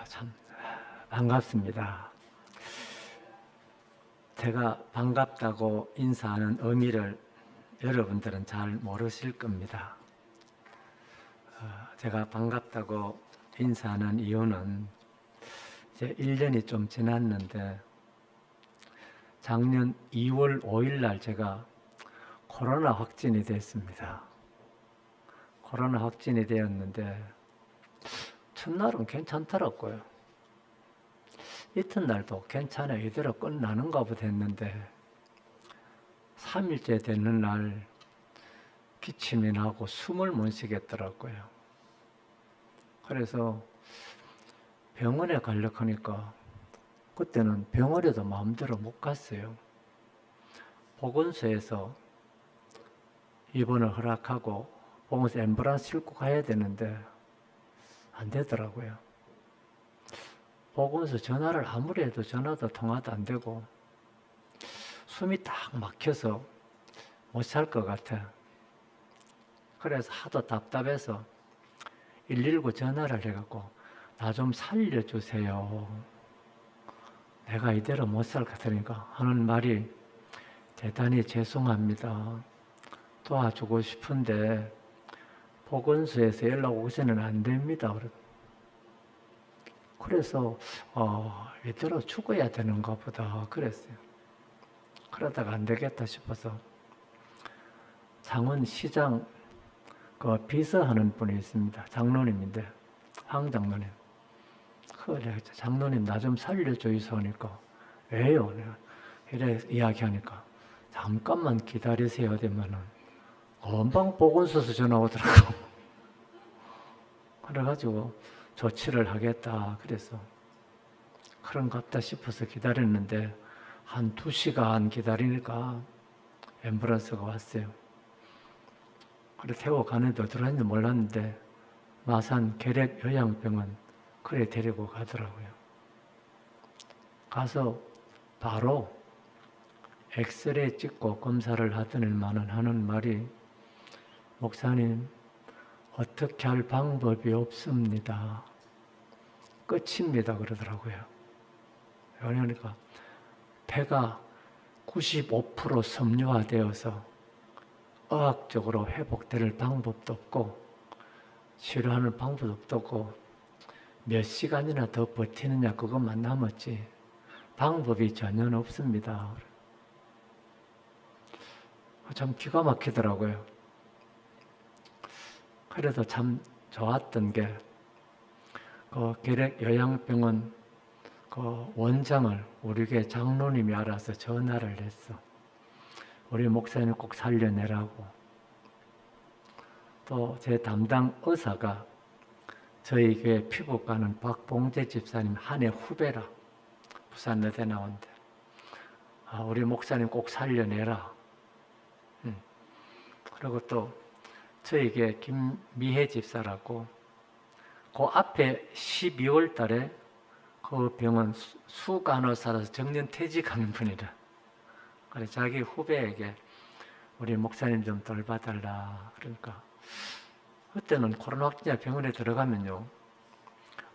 참 반갑습니다. 제가 반갑다고 인사하는 의미를 여러분들은 잘 모르실 겁니다. 제가 반갑다고 인사하는 이유는 이제 1년이 좀 지났는데 작년 2월 5일 날 제가 코로나 확진이 됐습니다. 코로나 확진이 되었는데 첫날은 괜찮더라고요. 이튿날도 괜찮아 이대로 끝나는가 보다 했는데 3일째 되는 날 기침이 나고 숨을 못 쉬겠더라고요. 그래서 병원에 가려고 하니까 그때는 병원에도 마음대로 못 갔어요. 보건소에서 입원을 허락하고 보건소 앰뷸런스 싣고 가야 되는데 안 되더라고요. 보건소 전화를 아무리 해도 전화도 통화도 안 되고 숨이 딱 막혀서 못 살 것 같아. 그래서 하도 답답해서 119 전화를 해갖고 나 좀 살려주세요. 내가 이대로 못 살 것 같으니까 하는 말이 대단히 죄송합니다. 도와주고 싶은데 보건소에서 연락 오고서는 안 됩니다. 그래서 이대로 죽어야 되는가 보다 그랬어요. 그러다가 안 되겠다 싶어서 창원시장 그 비서하는 분이 있습니다. 장로님인데 황 장로님. 그래 장로님 나 좀 살려줘서 하니까 왜요? 이래 이야기하니까 잠깐만 기다리세요 되면은 금방 보건소에서 전화 오더라고. 그래가지고 조치를 하겠다 그래서 그런갑다 싶어서 기다렸는데 한 2시간 기다리니까 앰뷸런스가 왔어요. 그래 태워 가는데 어디로 갔는지 몰랐는데 마산 계략요양병원 그래 데리고 가더라고요. 가서 바로 엑스레이 찍고 검사를 하더니만은 하는 말이 목사님 어떻게 할 방법이 없습니다. 끝입니다 그러더라고요. 왜냐니까 폐가 95% 섬유화되어서 의학적으로 회복될 방법도 없고 치료하는 방법도 없고 몇 시간이나 더 버티느냐 그것만 남았지 방법이 전혀 없습니다. 참 기가 막히더라고요. 그래도 참 좋았던 게 그 계략요양병원 그 원장을 우리 교회 장로님이 알아서 전화를 했어. 우리 목사님 꼭 살려내라고. 또 제 담당 의사가 저희 교회 피부과는 박봉재 집사님 한 해 후배라. 부산 의대 나온대. 우리 목사님 꼭 살려내라. 그리고 또 저희 교회 김미혜 집사라고 그 앞에 12월 달에 그 병원 수간호사라서 정년퇴직하는 분이라. 그래서 자기 후배에게 우리 목사님 좀 돌봐달라. 그러니까 그때는 코로나 확진자 병원에 들어가면요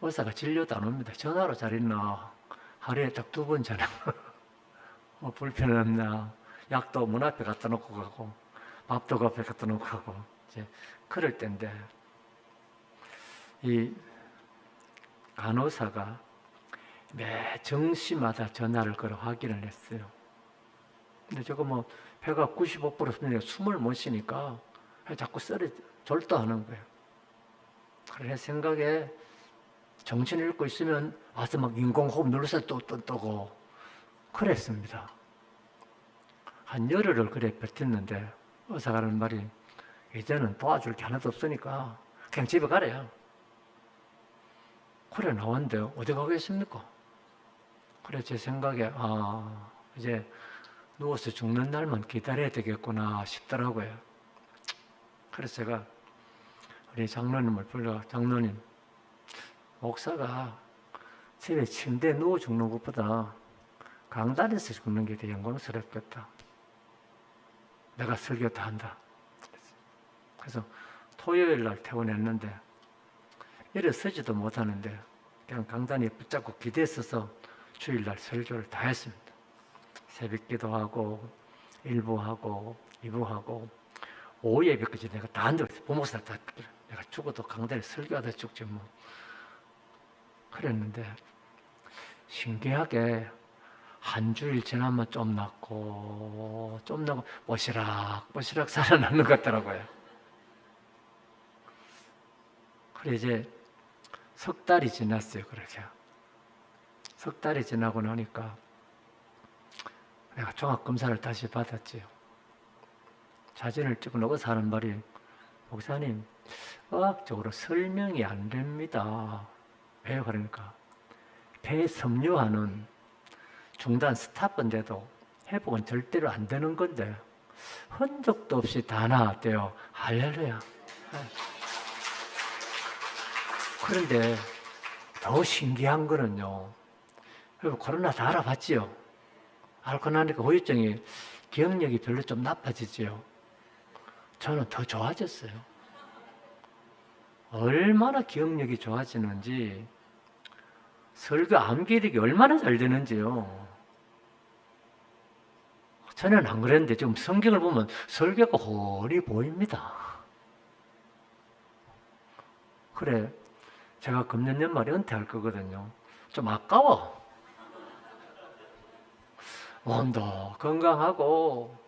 의사가 진료도 안 옵니다. 전화로 잘 있나 하루에 딱 2번 전화. 불편 없나 약도 문 앞에 갖다 놓고 가고 밥도 그 앞에 갖다 놓고 가고 이제 그럴 때인데 이 간호사가 매 정시마다 전화를 걸어 확인을 했어요. 근데 저거 뭐 폐가 95% 숨을 못 쉬니까 자꾸 절도하는 거예요. 그래 생각에 정신 잃고 있으면 와서 막 인공호흡 눌러서 또 뜨고 그랬습니다. 한 열흘을 그래 버텼는데 의사가 하는 말이 이제는 도와줄 게 하나도 없으니까 그냥 집에 가래요. 그래 나왔는데요. 어디 가겠습니까? 그래 제 생각에 이제 누워서 죽는 날만 기다려야 되겠구나 싶더라고요. 그래서 제가 우리 장로님을 불러 장로님 목사가 집에 침대에 누워 죽는 것보다 강단에서 죽는 게 더 영광스럽겠다. 내가 설교 다 한다. 그래서 토요일 날 퇴원했는데 일어서지도 못하는데 그냥 강단에 붙잡고 기대서서 주일날 설교를 다 했습니다. 새벽기도 하고 일부하고 이부하고 오후 예배까지 내가 다 앉아있어요. 부목사를 다 내가 죽어도 강단에 설교하다 죽지 뭐. 그랬는데 신기하게 한 주일 지나면 좀 낫고 좀 나고 뽀시락 살아나는 것 같더라고요. 그래 이제 석 달이 지났어요. 그렇게 석 달이 지나고 나니까 내가 종합검사를 다시 받았지요. 사진을 찍어놓고서 하는 말이, 목사님 의학적으로 설명이 안 됩니다. 왜요? 그러니까 폐섬유화는 중단 스탑인데도 회복은 절대로 안 되는 건데 흔적도 없이 다 나았대요. 할렐루야. 그런데 더 신기한 거는요, 코로나 다 알아봤지요. 알고 나니까 후유증이 기억력이 별로 좀 나빠지지요. 저는 더 좋아졌어요. 얼마나 기억력이 좋아지는지, 설교 암기력이 얼마나 잘 되는지요. 전에는 안 그랬는데 지금 성경을 보면 설교가 훤히 보입니다. 그래, 제가 금년 연말에 은퇴할 거거든요. 좀 아까워. 몸도 건강하고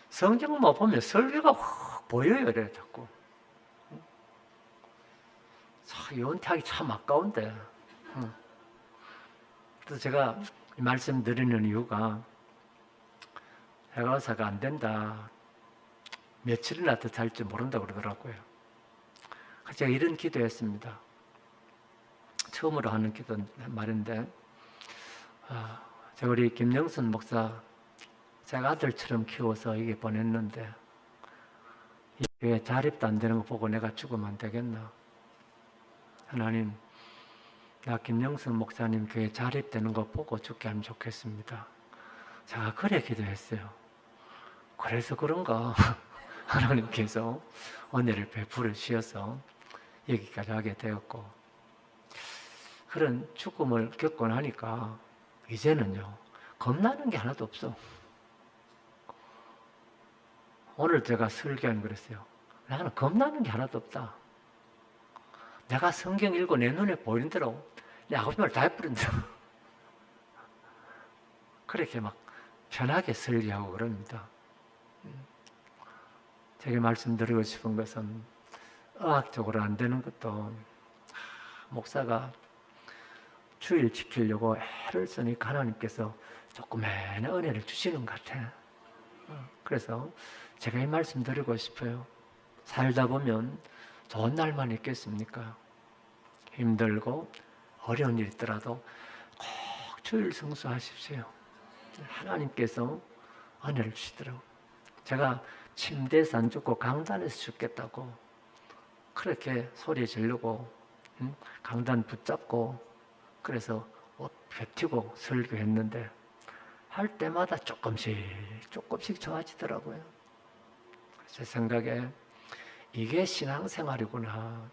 성경만 보면 설교가 확 보여요. 이래 자꾸. 이 은퇴하기 참 아까운데. 그래서 제가 이 말씀 드리는 이유가, 해가 의사가 안 된다, 며칠이나 더 살지 모른다 그러더라고요. 그래서 제가 이런 기도했습니다. 처음으로 하는 기도 말인데, 제가 우리 김영선 목사 제가 아들처럼 키워서 이게 보냈는데 이 교회 자립도 안 되는 거 보고 내가 죽으면 안 되겠나. 하나님, 나 김영선 목사님 교회 자립되는 거 보고 죽게 하면 좋겠습니다. 제가 그래 기도했어요. 그래서 그런가 하나님께서 은혜를 베풀어 주셔서 여기까지 하게 되었고, 그런 죽음을 겪고 나니까 이제는요, 겁나는 게 하나도 없어. 오늘 제가 설교한 그랬어요. 나는 겁나는 게 하나도 없다. 내가 성경 읽고 내 눈에 보이는 대로 내 하고 싶은 말 다 해버린다. 그렇게 막 편하게 설교하고 그럽니다. 제가 말씀드리고 싶은 것은, 의학적으로 안 되는 것도 목사가 주일 지키려고 애를 쓰니까 하나님께서 조금의 은혜를 주시는 것 같아. 그래서 제가 이 말씀 드리고 싶어요. 살다 보면 좋은 날만 있겠습니까? 힘들고 어려운 일 있더라도 꼭 주일 성수하십시오. 하나님께서 은혜를 주시더라고요. 제가 침대에서 안 죽고 강단에서 죽겠다고 그렇게 소리 지르고 강단 붙잡고 그래서 옷 펴티고 설교했는데 할 때마다 조금씩 좋아지더라고요. 제 생각에 이게 신앙생활이구나.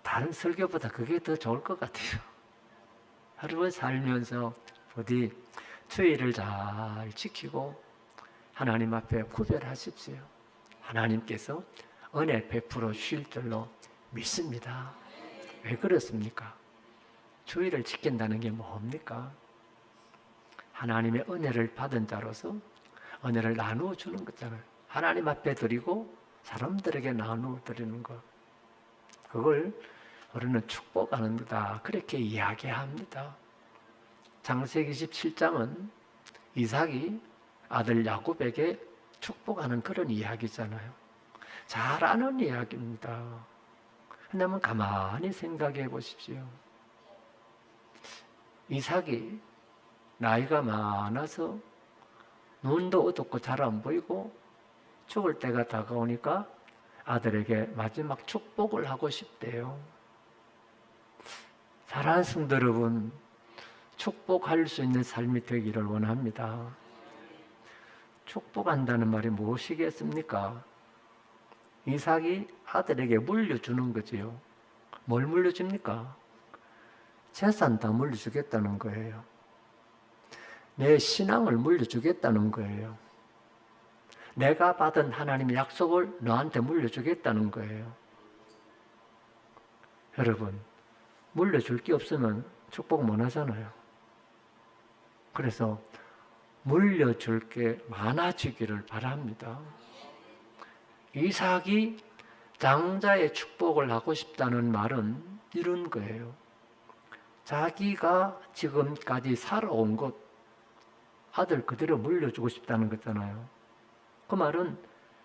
다른 설교보다 그게 더 좋을 것 같아요. 하루를 살면서 부디 주의를 잘 지키고 하나님 앞에 구별하십시오. 하나님께서 은혜 베풀어 주실 줄로 믿습니다. 왜 그렇습니까? 주의를 지킨다는 게 뭡니까? 하나님의 은혜를 받은 자로서 은혜를 나누어 주는 거잖아요. 하나님 앞에 드리고 사람들에게 나누어 드리는 것. 그걸 우리는 축복하는 거다. 그렇게 이야기합니다. 창세기 27장은 이삭이 아들 야곱에게 축복하는 그런 이야기잖아요. 잘 아는 이야기입니다. 그러면 가만히 생각해 보십시오. 이삭이 나이가 많아서 눈도 어둡고 잘 안 보이고 죽을 때가 다가오니까 아들에게 마지막 축복을 하고 싶대요. 사랑하는 성도 여러분, 축복할 수 있는 삶이 되기를 원합니다. 축복한다는 말이 무엇이겠습니까? 이삭이 아들에게 물려주는 거지요. 뭘 물려줍니까? 재산 다 물려주겠다는 거예요. 내 신앙을 물려주겠다는 거예요. 내가 받은 하나님의 약속을 너한테 물려주겠다는 거예요. 여러분, 물려줄 게 없으면 축복 못 하잖아요. 그래서 물려줄 게 많아지기를 바랍니다. 이삭이 장자의 축복을 하고 싶다는 말은 이런 거예요. 자기가 지금까지 살아온 것, 아들 그대로 물려주고 싶다는 거잖아요. 그 말은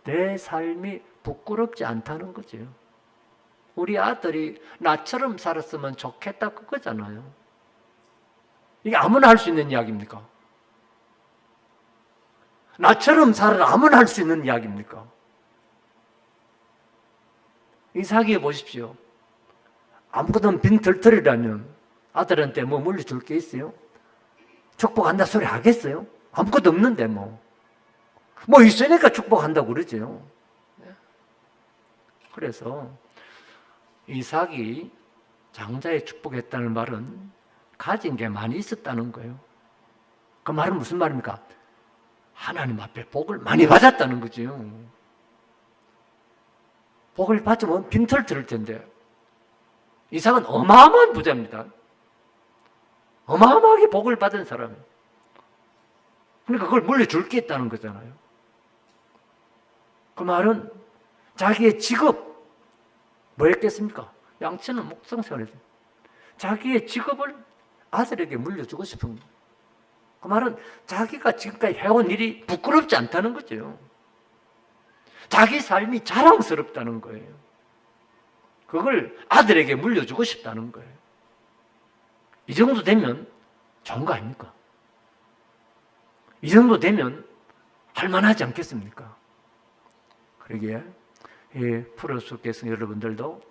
내 삶이 부끄럽지 않다는 거죠. 우리 아들이 나처럼 살았으면 좋겠다 그거잖아요. 이게 아무나 할 수 있는 이야기입니까? 나처럼 살아라 아무나 할 수 있는 이야기입니까? 이삭이 보십시오. 아무것도 없는 빈털털이라면 아들한테 뭐 물려줄 게 있어요? 축복한다 소리 하겠어요? 아무것도 없는데 뭐 있으니까 축복한다고 그러죠. 그래서 이삭이 장자의 축복했다는 말은 가진 게 많이 있었다는 거예요. 그 말은 무슨 말입니까? 하나님 앞에 복을 많이 받았다는 거죠. 복을 받으면 빈털 들을 텐데 이삭은 어마어마한 부자입니다. 어마어마하게 복을 받은 사람. 그러니까 그걸 물려줄 게 있다는 거잖아요. 그 말은 자기의 직업 뭐였겠습니까? 양치는 목성생활이죠. 자기의 직업을 아들에게 물려주고 싶은 거예요. 그 말은 자기가 지금까지 해온 일이 부끄럽지 않다는 거죠. 자기 삶이 자랑스럽다는 거예요. 그걸 아들에게 물려주고 싶다는 거예요. 이 정도 되면 좋은 거 아닙니까? 이 정도 되면 할만하지 않겠습니까? 그러기에 프로스께서 여러분들도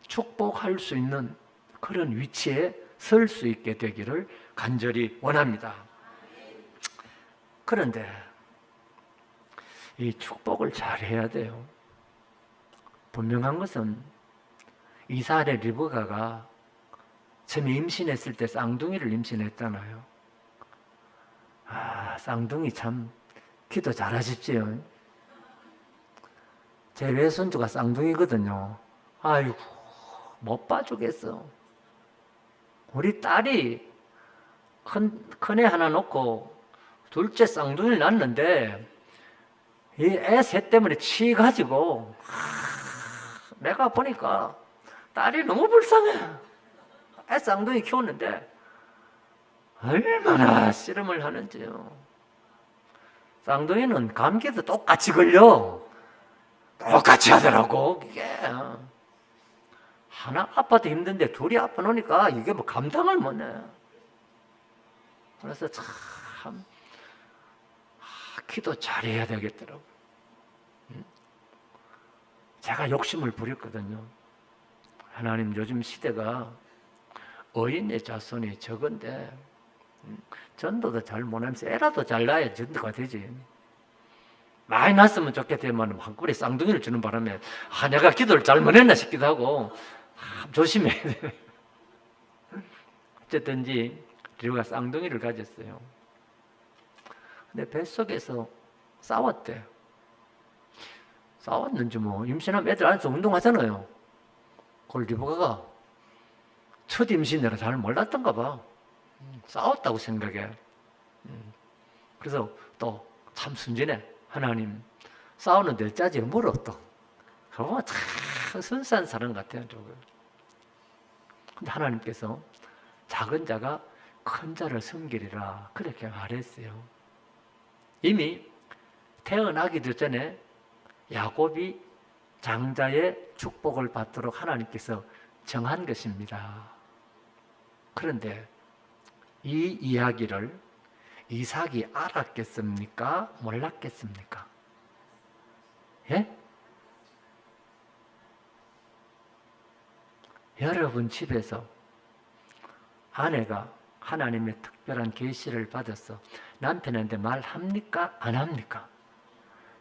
축복할 수 있는 그런 위치에 설 수 있게 되기를 간절히 원합니다. 그런데 이 축복을 잘 해야 돼요. 분명한 것은 이삭의 리브가가 처음에 임신했을 때 쌍둥이를 임신했잖아요. 쌍둥이 참 기도 잘하십시오. 제 외손주가 쌍둥이거든요. 아이고 못 봐주겠어. 우리 딸이 큰애 하나 놓고 둘째 쌍둥이를 낳았는데 이 애 셋 때문에 치가지고 내가 보니까 딸이 너무 불쌍해. 애 쌍둥이 키웠는데 얼마나 씨름을 하는지요. 쌍둥이는 감기도 똑같이 걸려. 똑같이 하더라고. 이게 하나 아파도 힘든데 둘이 아파 놓으니까 이게 뭐 감당을 못해. 그래서 참 기도 잘해야 되겠더라고. 제가 욕심을 부렸거든요. 하나님 요즘 시대가 어린애 자손이 적은데 전도도 잘 못하면서 애라도 잘 낳아야 전도가 되지. 많이 낳았으면 좋겠지만 한 꼬리 쌍둥이를 주는 바람에 내가 기도를 잘못했나 싶기도 하고 조심해야 돼. 어쨌든지 리브가 쌍둥이를 가졌어요. 근데 뱃속에서 싸웠대. 싸웠는지 뭐 임신하면 애들 안에서 운동하잖아요. 그걸 리브가가 첫 임신이라 잘 몰랐던가 봐. 싸웠다고 생각해. 그래서 또 참 순진해. 하나님 싸우는데 짜지 물어 또. 그거 참 순수한 사람 같아요. 근데 하나님께서 작은 자가 큰 자를 섬기리라 그렇게 말했어요. 이미 태어나기도 전에 야곱이 장자의 축복을 받도록 하나님께서 정한 것입니다. 그런데 이 이야기를 이삭이 알았겠습니까? 몰랐겠습니까? 예? 여러분 집에서 아내가 하나님의 특별한 계시를 받아서 남편한테 말합니까? 안 합니까?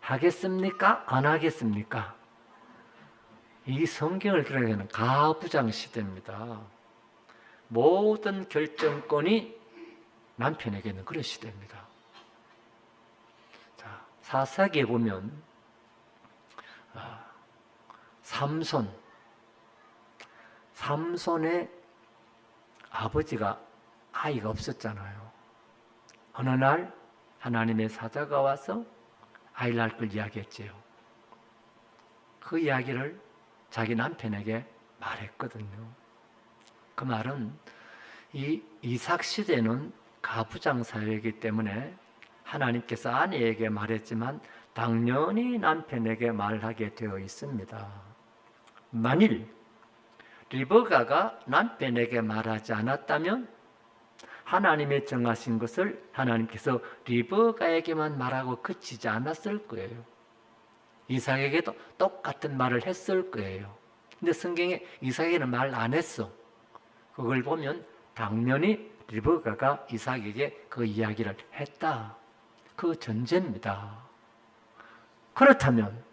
하겠습니까? 안 하겠습니까? 이 성경을 들어가는 가부장 시대입니다. 모든 결정권이 남편에게 있는 그런 시대입니다. 자, 사사기에 보면 삼손의 아버지가 아이가 없었잖아요. 어느 날 하나님의 사자가 와서 아이를 낳을 걸 이야기했지요. 그 이야기를 자기 남편에게 말했거든요. 그 말은 이 이삭 시대는 가부장 사회이기 때문에 하나님께서 아내에게 말했지만 당연히 남편에게 말하게 되어 있습니다. 만일 리브가가 남편에게 말하지 않았다면 하나님의 정하신 것을 하나님께서 리브가에게만 말하고 그치지 않았을 거예요. 이삭에게도 똑같은 말을 했을 거예요. 근데 성경에 이삭에게는 말 안 했어. 그걸 보면 당연히 리브가가 이삭에게 그 이야기를 했다. 그 전제입니다. 그렇다면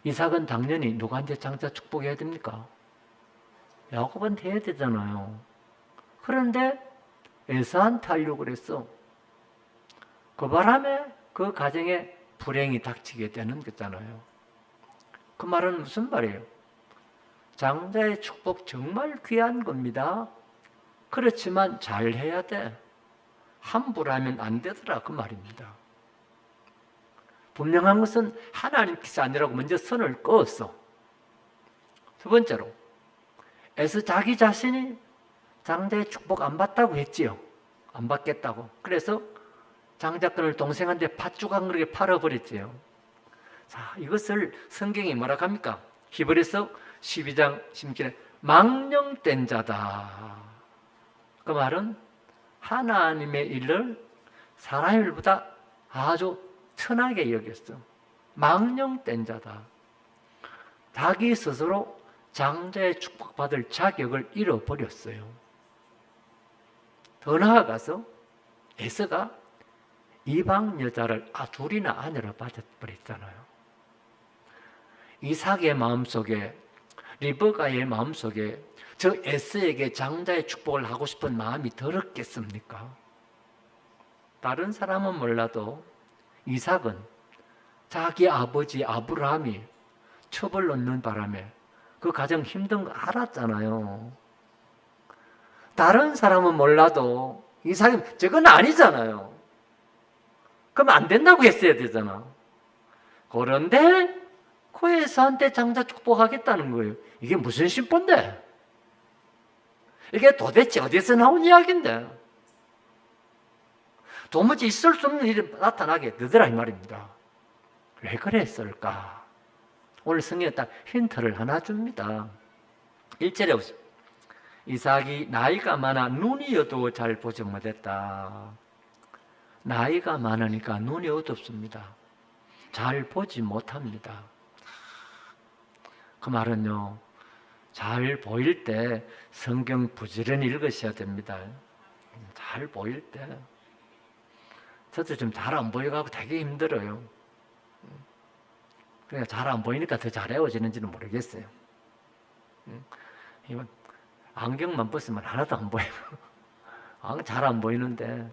이삭은 당연히 누구한테 장자 축복해야 됩니까? 야곱한테 해야 되잖아요. 그런데 에사한테 하려고 그랬어. 그 바람에 그 가정에 불행이 닥치게 되는 거잖아요. 그 말은 무슨 말이에요? 장자의 축복 정말 귀한 겁니다. 그렇지만 잘 해야 돼. 함부로 하면 안 되더라 그 말입니다. 분명한 것은 하나님께서 아니라고 먼저 선을 그었어. 두 번째로 에서 자기 자신이 장자의 축복 안 받다고 했지요. 안 받겠다고. 그래서 장자권을 동생한테 팥죽 한 그릇에 팔아버렸지요. 자, 이것을 성경이 뭐라고 합니까? 히브리서 12장 16절에 망령된 자다. 그 말은 하나님의 일을 사람의 일보다 아주 천하게 여겼어. 망령된 자다. 자기 스스로 장자의 축복받을 자격을 잃어버렸어요. 더 나아가서 에서가 이방 여자를 둘이나 아내로 받아버렸잖아요. 이삭의 마음속에 리브가의 마음속에 저 에서에게 장자의 축복을 하고 싶은 마음이 들었겠습니까? 다른 사람은 몰라도 이삭은 자기 아버지 아브라함이 첩을 놓는 바람에 그 가정 힘든 거 알았잖아요. 다른 사람은 몰라도 이삭이 저건 아니잖아요. 그럼 안 된다고 했어야 되잖아. 그런데 그 에서한테 장자 축복하겠다는 거예요. 이게 무슨 심보인데? 이게 도대체 어디서 나온 이야기인데? 도무지 있을 수 없는 일이 나타나게 되더라 이 말입니다. 왜 그랬을까? 오늘 성경에 딱 힌트를 하나 줍니다. 1절에 보세요. 이삭이 나이가 많아 눈이 어두워 잘 보지 못했다. 나이가 많으니까 눈이 어둡습니다. 잘 보지 못합니다. 그 말은요, 잘 보일 때 성경 부지런히 읽으셔야 됩니다. 잘 보일 때. 저도 좀 잘 안 보여가고 되게 힘들어요. 그러니까 잘 안 보이니까 더 잘 외워지는지는 모르겠어요. 안경만 벗으면 하나도 안 보여요. 잘 안 보이는데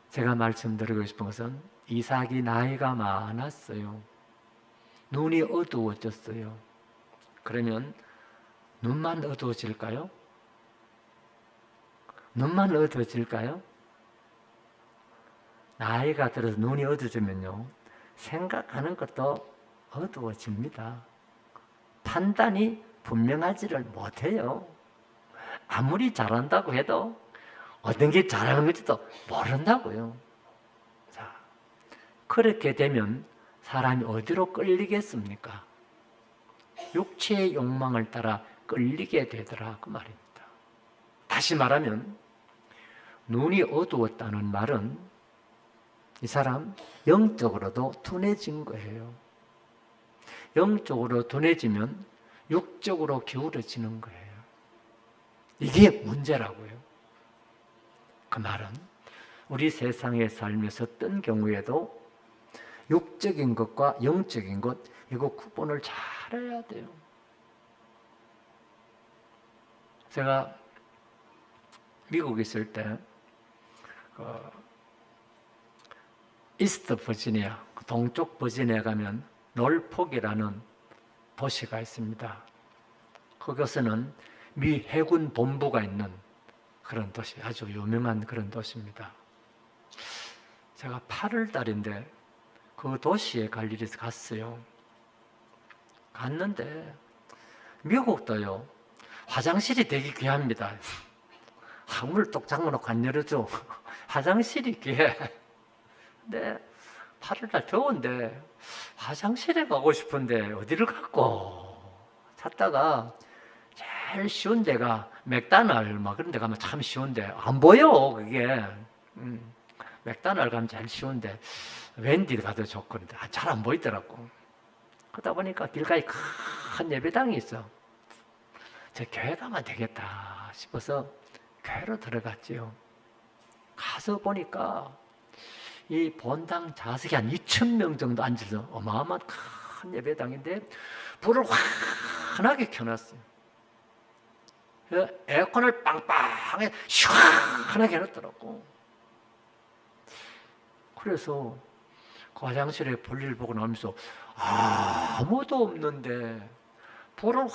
제가 말씀드리고 싶은 것은 이삭이 나이가 많았어요. 눈이 어두워졌어요. 그러면 눈만 어두워질까요? 눈만 어두워질까요? 나이가 들어서 눈이 어두워지면요, 생각하는 것도 어두워집니다. 판단이 분명하지를 못해요. 아무리 잘한다고 해도 어떤 게 잘하는 건지도 모른다고요. 자, 그렇게 되면 사람이 어디로 끌리겠습니까? 육체의 욕망을 따라 끌리게 되더라 그 말입니다. 다시 말하면 눈이 어두웠다는 말은 이 사람 영적으로도 둔해진 거예요. 영적으로 둔해지면 육적으로 기울어지는 거예요. 이게 문제라고요. 그 말은 우리 세상에 살면서 어떤 경우에도 육적인 것과 영적인 것, 이거 구분을 잘해야 돼요. 제가 미국에 있을 때 이스트 버지니아, 동쪽 버지니아 가면 놀폭이라는 도시가 있습니다. 그것은 미 해군 본부가 있는 그런 도시, 아주 유명한 그런 도시입니다. 제가 8월 달인데 그 도시에 갈 일이 있어서 갔어요. 갔는데 미국도요, 화장실이 되게 귀합니다. 문을 똑 잠궈놓고 안 열어줘. 화장실이 귀해. 근데 8월달 더운데 화장실에 가고 싶은데 어디를 갈고 찾다가 제일 쉬운 데가 맥도날드 막 그런 데 가면 참 쉬운데 안 보여 그게. 맥도날드 가면 제일 쉬운데 웬디 가도 좋거든요. 잘 안 보이더라고. 그러다 보니까 길가에 큰 예배당이 있어. 저 교회 가면 되겠다 싶어서 교회로 들어갔지요. 가서 보니까 이 본당 좌석이 한 2,000명 정도 앉아서 어마어마한 큰 예배당인데 불을 환하게 켜놨어요. 에어컨을 빵빵하게 시원하게 해놨더라고. 그래서 그 화장실에 볼일 보고 나오면서 아무도 없는데 불을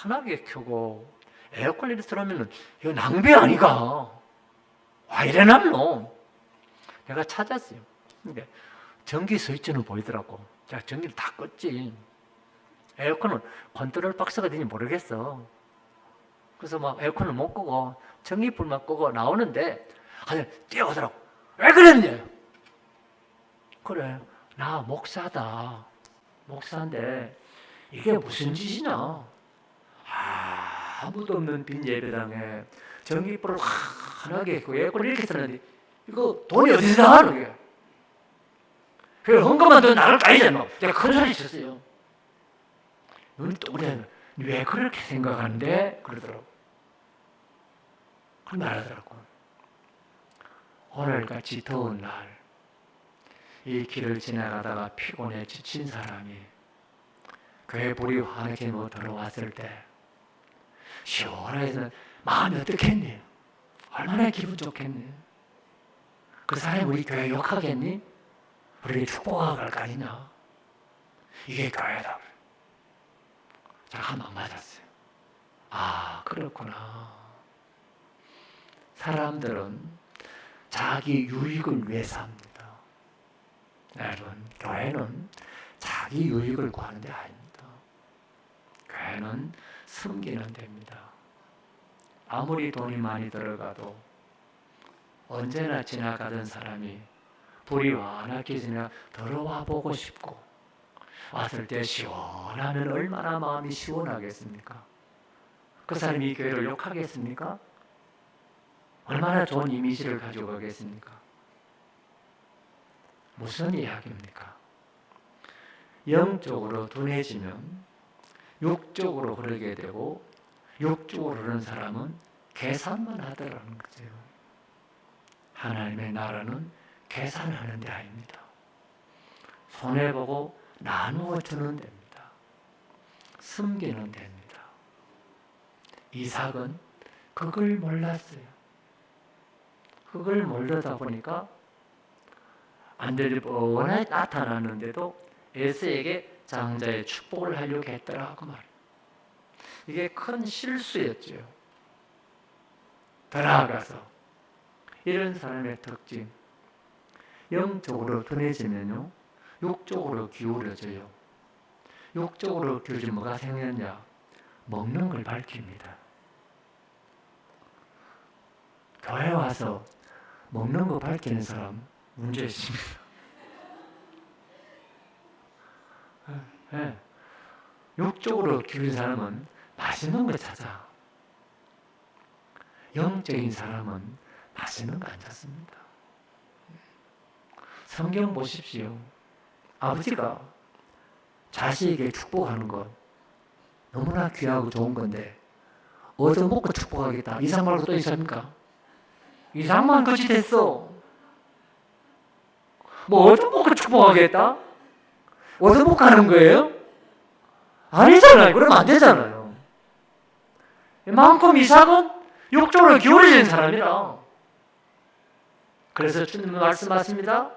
환하게 켜고 에어컨 이렇게 틀어놓으면 이거 낭비 아니가? 와 이래놨노? 내가 찾았어요. 근데 전기 스위치는 보이더라고. 제가 전기를 다 껐지. 에어컨은 컨트롤 박스가 어딘지 모르겠어. 그래서 막 에어컨을 못 끄고 전기불만 끄고 나오는데 아니 뛰어오더라고. 왜 그랬냐? 그래 나 목사다. 목사인데 이게 무슨 짓이냐? 아무도 없는 빈 예배당에 전기불을 환하게 그 에어컨을 이렇게 틀었는데 이거 돈이 어디서 나가는 거야? 그 헌금만 더 나를 까이잖아. 내가 큰 소리 쳤어요. 눈이 또그래. 왜 그렇게 생각하는데? 그러더라고. 그 말하더라고. 오늘같이 더운 날, 이 길을 지나가다가 피곤해 지친 사람이 교회 불이 환하게 들어왔을 때 시원하게 마음이 어떻겠니? 얼마나 기분 좋겠니? 그 사람이 우리 교회 욕하겠니? 우리에게 축복하고 갈 거 아니냐? 이게 교회다. 제가 한방 맞았어요. 그렇구나. 사람들은 자기 유익을 위해서 합니다. 여러분, 교회는 자기 유익을 구하는 데 아닙니다. 교회는 섬기는 데입니다. 아무리 돈이 많이 들어가도 언제나 지나가던 사람이 불이 환하게 지나 들어와 보고 싶고 왔을 때 시원하면 얼마나 마음이 시원하겠습니까? 그 사람이 이 교회를 욕하겠습니까? 얼마나 좋은 이미지를 가지고 가겠습니까? 무슨 이야기입니까? 영적으로 둔해지면 육적으로 흐르게 되고 육적으로 흐르는 사람은 계산만 하더라는 거죠. 하나님의 나라는 계산하는 데 아닙니다. 손해보고 나누어 주는 데입니다. 숨기는 데입니다. 이삭은 그걸 몰랐어요. 그걸 모르다 보니까 안들이 뻔하게 나타났는데도 에서에게 장자의 축복을 하려고 했더라 그 말. 이게 큰 실수였죠. 더 나아가서 이런 사람의 특징, 영적으로 둔해지면요 육적으로 기울어져요. 육적으로 기울어지면 뭐가 생겼냐? 먹는 걸 밝힙니다. 교회 와서 먹는 거 밝히는 사람 문제 있습니다. 네. 육적으로 기울인 사람은 맛있는 거 찾아. 영적인 사람은 맛있는 거 안 찾습니다. 성경 보십시오. 아버지가 자식에게 축복하는 것 너무나 귀하고 좋은 건데 얻어먹고 축복하겠다. 이상 말고 또 있습니까? 이상만 거짓했어. 뭐 얻어먹고 축복하겠다? 얻어먹고 하는 거예요? 아니잖아요. 그러면 안 되잖아요. 이만큼 이삭은 육적으로 기울어진 사람이라. 그래서 주님은 말씀하십니다.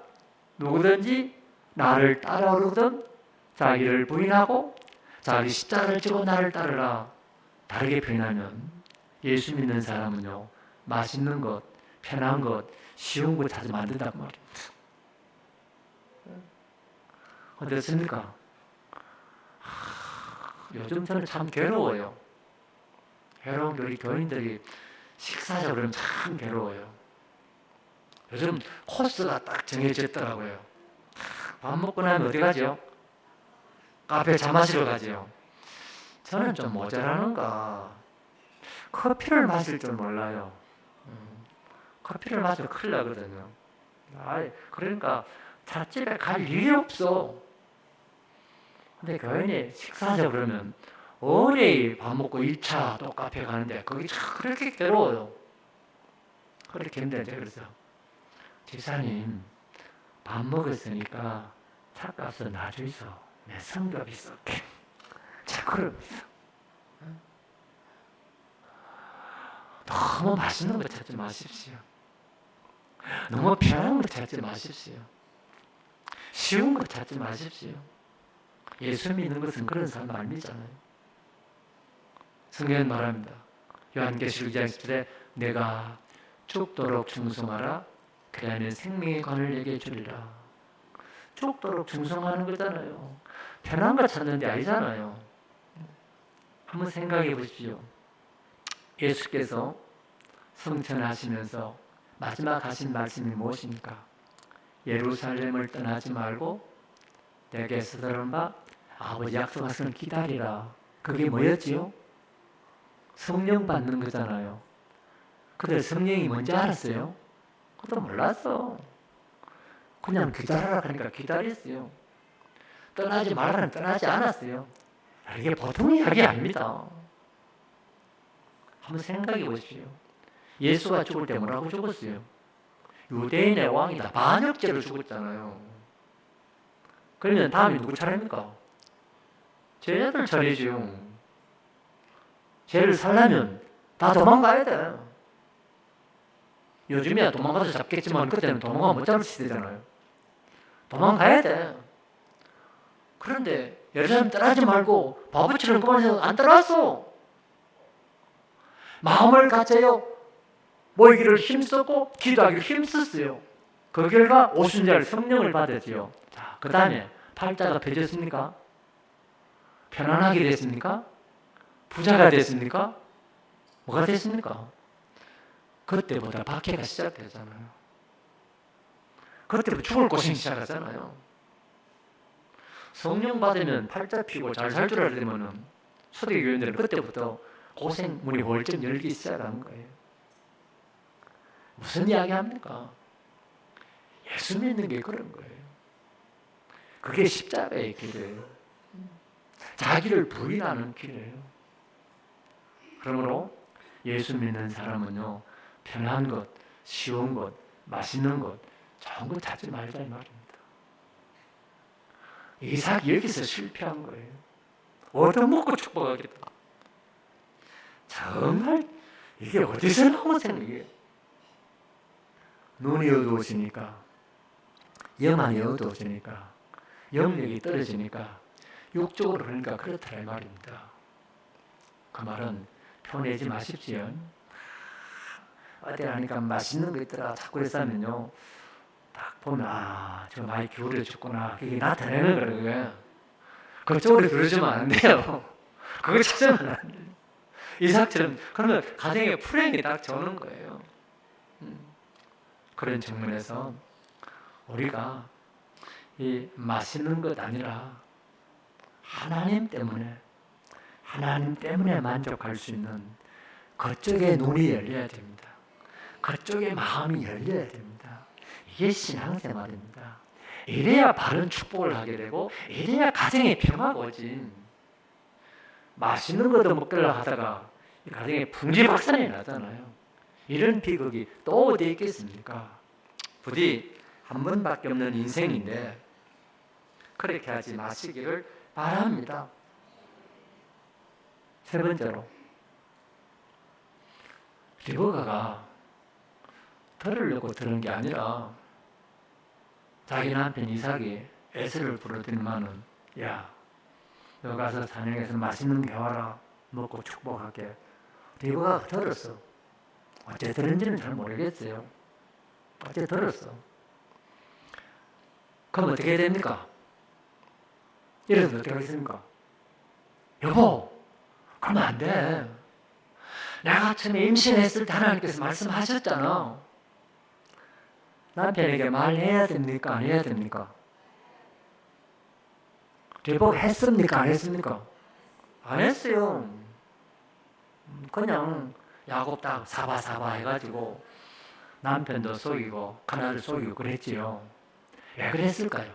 누구든지 나를 따라오거든 자기를 부인하고 자기 십자가를 지고 나를 따르라. 다르게 표현하면 예수 믿는 사람은요, 맛있는 것, 편한 것, 쉬운 것 찾으면 안 된단 말입니다. 어떻습니까? 요즘 저는 참 괴로워요. 괴로운 우리 교인들이 식사하자 그러면 참 괴로워요. 요즘 코스가 딱 정해졌더라고요. 밥 먹고 나면 어디 가죠? 카페 차 마시러 가죠. 저는 좀 모자라는가. 커피를 마실 줄 몰라요. 커피를 마시면 큰일 나거든요. 그러니까 찻집에 갈 일이 없어. 근데 교인이 식사하자 그러면 어디 밥 먹고 1차 또 카페 가는데 그게 참 그렇게 괴로워요. 그렇게 힘들죠. 그래서 집사님 밥 먹었으니까 차값은 놔주이소. 내 성격이 썩게. 자 그럽니다. 너무 맛있는 거 찾지 마십시오. 너무 편한 거 찾지 마십시오. 쉬운 거 찾지 마십시오. 예수 믿는 것은 그런 사람 말미잖아요. 성경은 말합니다. 요한계시록 2장 10절에 내가 죽도록 충성하라. 그리하면 생명의 관을 내게 주리라. 죽도록 충성하는 거잖아요. 편한 거 찾는 데 아니잖아요. 한번 생각해 보십시오. 예수께서 성천하시면서 마지막 하신 말씀이 무엇입니까? 예루살렘을 떠나지 말고 내게서 들은 바 아버지 약속하시는 기다리라. 그게 뭐였지요? 성령 받는 거잖아요. 그들 성령이 뭔지 알았어요? 그것도 몰랐어. 그냥 기다려라 하니까 기다렸어요. 떠나지 말라는 떠나지 않았어요. 이게 보통 이야기 아닙니다. 한번 생각해 보십시오. 예수가 죽을 때 뭐라고 죽었어요? 유대인의 왕이다. 반역죄로 죽었잖아요. 그러면 다음이 누구 차례입니까? 제자들 차례죠. 죄를 살려면 다 도망가야 돼. 요즘이야 도망가서 잡겠지만 그때는 도망가 못 잡을 시대잖아요. 도망가야 돼. 그런데 예루살렘 떠나지 말고 바보처럼 그만해서 안 떠났어. 마음을 갖춰요. 모이기를 힘썼고 기도하기를 힘썼어요. 그 결과 오순절 성령을 받았지요. 자, 그 다음에 팔자가 펴졌습니까? 편안하게 됐습니까? 부자가 됐습니까? 뭐가 됐습니까? 그때보다 박해가 시작되잖아요. 그때부터 죽을 고생이 시작하잖아요. 성령 받으면 팔자 피고 잘 살 줄 알려면 초대교회 교인들은 그때부터 고생 문이 월점 열기 시작한 거예요. 무슨 이야기 합니까? 예수 믿는 게 그런 거예요. 그게 십자가의 길이에요. 자기를 부인하는 길이에요. 그러므로 예수 믿는 사람은요, 편한 것, 쉬운 것, 맛있는 것, 좋은 것 찾지 말자 이 말입니다. 이삭이 여기서 실패한 거예요. 얻어먹고 축복하겠다. 정말 이게 어디서 나온 생각이에요? 눈이 어두워지니까, 영안이 어두워지니까, 영력이 떨어지니까 육적으로 그러니까 그렇더라 이 말입니다. 그 말은 표내지 마십시오. 어디 가니까 맛있는 거 있더라 자꾸 그랬으면요, 딱 보면 저 많이 기울여 죽구나 그게 나타내는 거예요. 그쪽으로 기울여주면 안 돼요. 그거 찾으면 안 돼요. 이삭처럼 그러면 가정에 불행이 딱 저는 거예요. 그런 측면에서 우리가 이 맛있는 것 아니라 하나님 때문에 만족할 수 있는 그쪽에 눈이 열려야 됩니다. 그쪽에 마음이 열려야 됩니다. 이게 신앙생활입니다. 이래야 바른 축복을 하게 되고 이래야 가정에 평화가 오지. 맛있는 것도 먹으려고 하다가 가정에 풍지박산이 나잖아요. 이런 비극이 또 어디에 있겠습니까? 부디 한 번밖에 없는 인생인데 그렇게 하지 마시기를 바랍니다. 세 번째로 리버가가 들으려고 들은 게 아니라 자기 남편 이삭이 에스를 부르더니만은 야, 너 가서 산행에서 맛있는 게 와라. 먹고 축복할게. 리버가 들었어. 어째 들은지는 잘 모르겠어요. 어째 들었어. 그럼 어떻게 됩니까? 이래서 어떻게 하겠습니까? 여보, 그러면 안 돼. 내가 처음에 임신했을 때 하나님께서 말씀하셨잖아. 남편에게 말해야 됩니까? 안 해야 됩니까? 리버가 했습니까? 안 했습니까? 안 했어요. 그냥 야곱 딱 사바사바 해가지고 남편도 속이고 가나를 속이고 그랬지요. 왜 그랬을까요?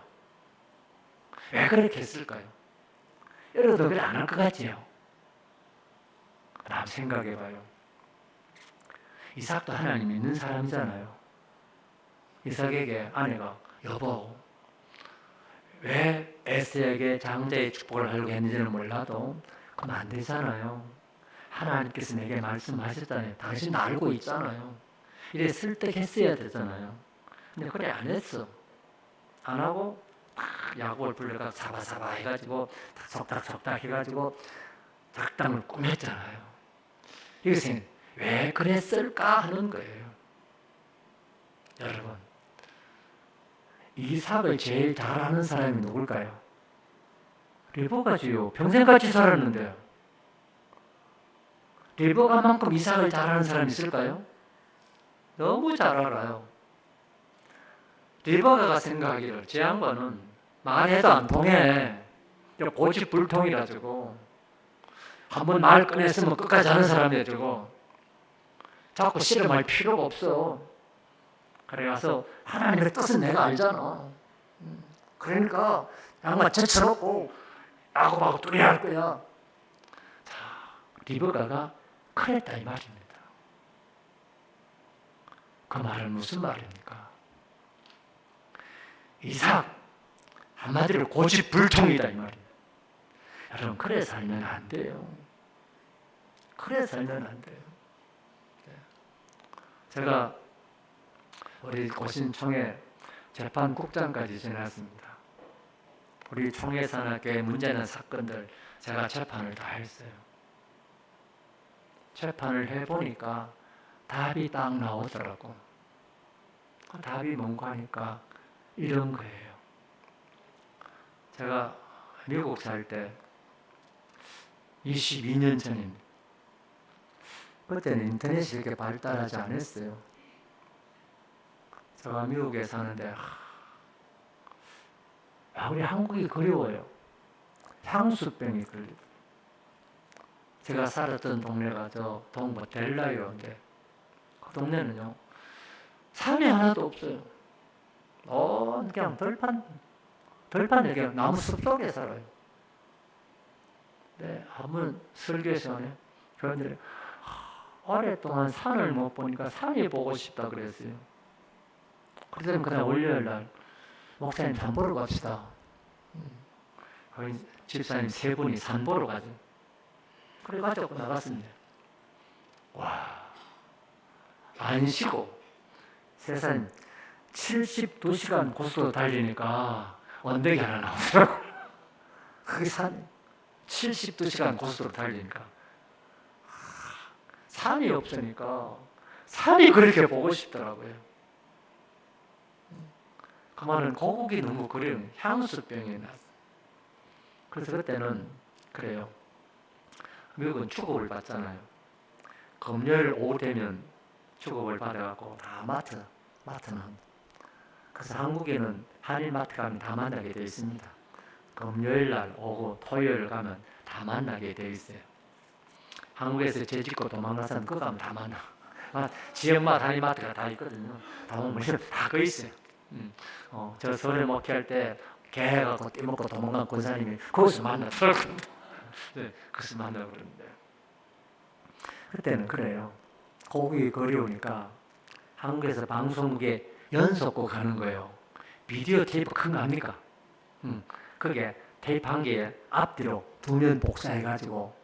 왜 그렇게 했을까요? 이러도 그래 안 할 것 같지요? 그럼 생각해봐요. 이삭도 하나님 믿는 사람이잖아요. 이삭에게 아내가 여보, 왜 에스에게 장자의 축복을 하려고 했는지는 몰라도 그럼 안 되잖아요. 하나님께서 내게 말씀하셨잖아요. 당신도 알고 있잖아요. 이래 설득했어야 되잖아요. 근데 그래 안 했어. 안 하고 야곱을 불러가 사바사바 해가지고 속닥속닥 해가지고 작당을 꾸몄잖아요. 이것은 왜 그랬을까 하는 거예요. 여러분, 이삭을 제일 잘하는 사람이 누굴까요? 리브가지요. 평생 같이 살았는데 리브가만큼 이삭을 잘하는 사람이 있을까요? 너무 잘 알아요. 리브가가 생각하기를 제 양반은 말해도 안 통해. 고집불통이라지고 한번 말 꺼냈으면 끝까지 하는 사람이라지고 자꾸 씨름할 필요가 없어. 그래서 하나님의 뜻은 내가 알잖아. 그러니까 양반 제쳐놓고 야곱하고 둘이 할 거야. 자, 리브가가 그랬다 이 말입니다. 그 말은 무슨 말입니까? 이삭 한마디로 고집불통이다 이 말입니다. 여러분 그래 살면 안 돼요. 그래 살면 안 돼요. 제가 우리 고신총회 재판국장까지 지났습니다. 우리 총회산하교회 문제는 사건들 제가 재판을 다 했어요. 재판을 해보니까 답이 딱 나오더라고. 그 답이 뭔가 하니까 이런 거예요. 제가 미국 살 때 22년 전입니다. 그때는 인터넷이 이렇게 발달하지 않았어요. 제가 미국에 사는데 우리 한국이 그리워요. 향수병이 걸리고. 제가 살았던 동네가 저 동부 델라이어인데 그 동네는요 산이 하나도 없어요. 그냥 들판에 그냥 나무 숲 속에 살아요. 네, 한번 설교 시간에 교인들이 오랫동안 산을 못 보니까 산이 보고 싶다 그랬어요. 그래서 그날 월요일 날 목사님 산 보러 갑시다. 거기 집사님 세 분이 산 보러 가죠. 그래가지고 나갔습니다. 와, 안 쉬고 세상 72시간 고속도로 달리니까 언덕이 하나 나오더라고. 그게 산 72시간 고속도로 달리니까 산이 없으니까 산이 그렇게 보고 싶더라고요. 그 말은 고국이 너무 그리운 향수병이 났어요. 그래서 그때는 그래요. 미국은 축업을 받잖아요. 금요일 오후 되면 축업을 받아갖고 다 마트는. 그래서 한국에는 한일 마트 가면 다 만나게 되어 있습니다. 금요일 날 오고 토요일 가면 다 만나게 되어 있어요. 한국에서 재 짓고 도망가서는 그거 가면 다 만나. 지역마다 한일 마트가 다 있거든요. 다 보면 다 그 있어요. 저 서울에 목회할 때 개해갖고 띠먹고 도망간 권사님이 거기서 만나더라고요. 네, 거기서 만나고 그러는데 그때는 그래요. 곡이 그리우니까 한국에서 방송국에 연속곡 하는 거예요. 비디오 테이프 큰 거 압니까? 그게 테이프 한 개에 앞뒤로 2면 복사해가지고